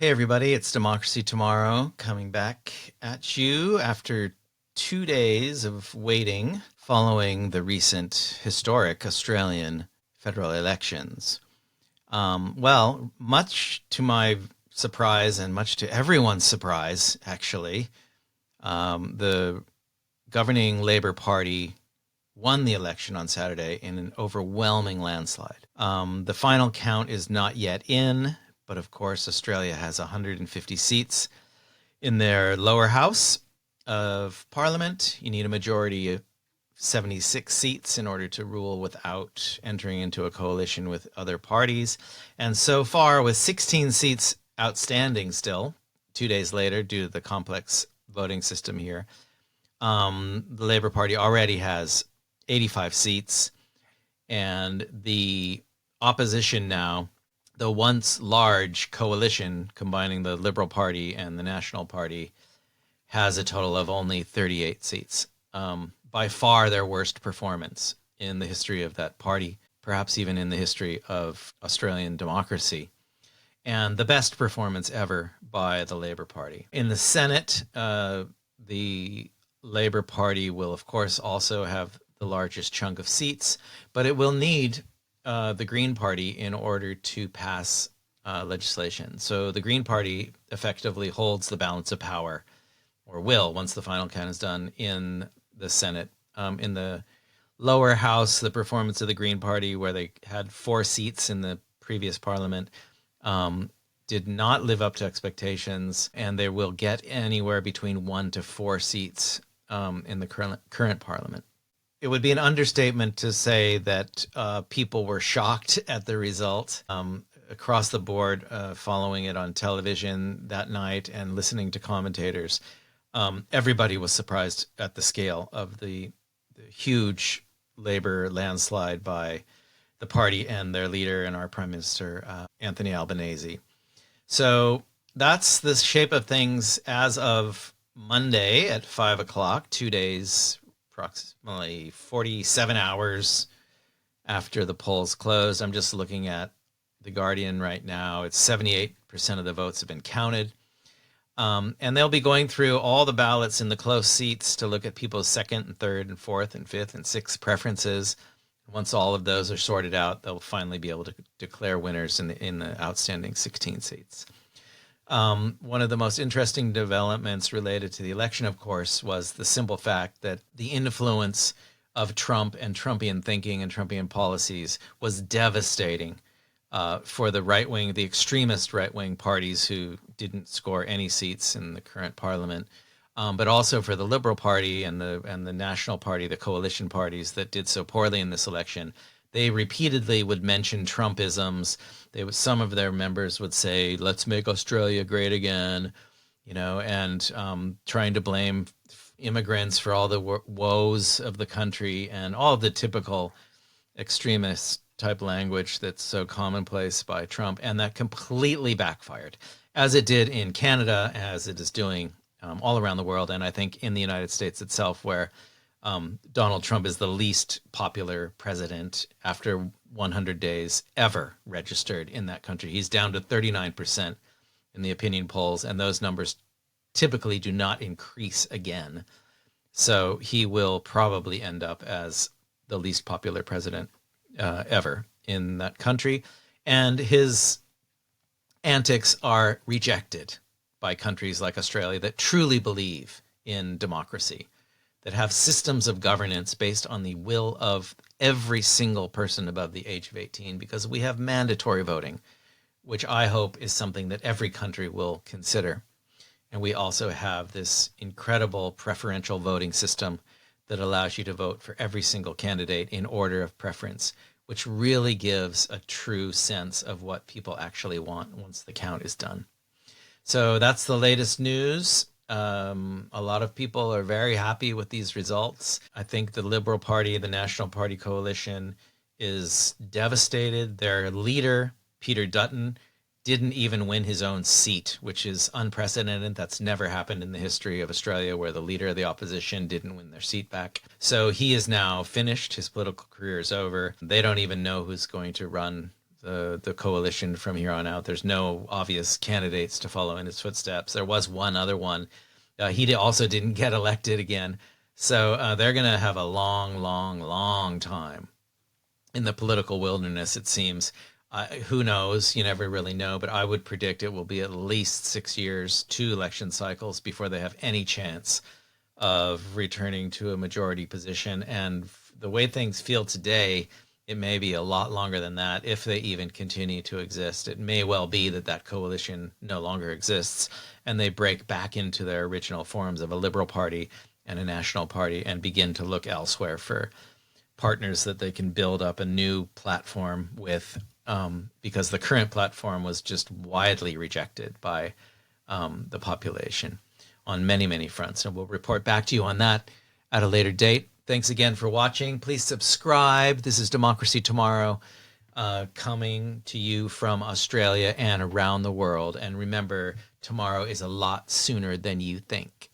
Hey everybody, it's Democracy Tomorrow coming back at you after 2 days of waiting following the recent historic Australian federal elections. Much to my surprise and much to everyone's surprise, actually, the governing Labour Party won the election on Saturday in an overwhelming landslide. The final count is not yet in, but of course, Australia has 150 seats in their lower house of parliament. You need a majority of 76 seats in order to rule without entering into a coalition with other parties. And so far, with 16 seats outstanding still, 2 days later, due to the complex voting system here, the Labour Party already has 85 seats, and the opposition now, the once large coalition combining the Liberal Party and the National Party, has a total of only 38 seats. By far their worst performance in the history of that party, perhaps even in the history of Australian democracy, and the best performance ever by the Labour Party. In the Senate, the Labour Party will, of course, also have the largest chunk of seats, but it will need the Green Party in order to pass legislation. So the Green Party effectively holds the balance of power, or will, once the final count is done, in the Senate. In the lower house, the performance of the Green Party, where they had 4 seats in the previous parliament, did not live up to expectations, and they will get anywhere between 1 to 4 seats in the current parliament. It would be an understatement to say that people were shocked at the result. Across the board, following it on television that night and listening to commentators, everybody was surprised at the scale of the huge Labour landslide by the party and their leader and our Prime Minister, Anthony Albanese. So that's the shape of things as of Monday at 5 o'clock, 2 days, approximately 47 hours after the polls closed. I'm just looking at The Guardian right now. It's 78% of the votes have been counted. And they'll be going through all the ballots in the close seats to look at people's second and third and fourth and fifth and sixth preferences. Once all of those are sorted out, they'll finally be able to declare winners in the outstanding 16 seats. One of the most interesting developments related to the election, of course, was the simple fact that the influence of Trump and Trumpian thinking and Trumpian policies was devastating for the right-wing, the extremist right-wing parties who didn't score any seats in the current parliament, but also for the Liberal Party and the National Party, the coalition parties that did so poorly in this election. They repeatedly would mention Trumpisms. Some of their members would say, "Let's make Australia great again," and trying to blame immigrants for all the woes of the country and all of the typical extremist type language that's so commonplace by Trump. And that completely backfired, as it did in Canada, as it is doing all around the world, and I think in the United States itself, where Donald Trump is the least popular president after 100 days ever registered in that country. He's down to 39% in the opinion polls, and those numbers typically do not increase again. So he will probably end up as the least popular president ever in that country. And his antics are rejected by countries like Australia that truly believe in democracy, that have systems of governance based on the will of every single person above the age of 18, because we have mandatory voting, which I hope is something that every country will consider. And we also have this incredible preferential voting system that allows you to vote for every single candidate in order of preference, which really gives a true sense of what people actually want once the count is done. So that's the latest news. A lot of people are very happy with these results. I think the Liberal Party, the National Party coalition, is devastated. Their leader, Peter Dutton, didn't even win his own seat, which is unprecedented. That's never happened in the history of Australia, where the leader of the opposition didn't win their seat back. So he is now finished. His political career is over. They don't even know who's going to run the coalition from here on out. There's no obvious candidates to follow in his footsteps. There was one other one. He also didn't get elected again. So they're going to have a long, long, long time in the political wilderness, it seems. Who knows? You never really know. But I would predict it will be at least 6 years, 2 election cycles before they have any chance of returning to a majority position. And the way things feel today, it may be a lot longer than that if they even continue to exist. It may well be that that coalition no longer exists and they break back into their original forms of a liberal party and a national party and begin to look elsewhere for partners that they can build up a new platform with, because the current platform was just widely rejected by the population on many, many fronts. And we'll report back to you on that at a later date. Thanks again for watching. Please subscribe. This is Democracy Tomorrow, coming to you from Australia and around the world. And remember, tomorrow is a lot sooner than you think.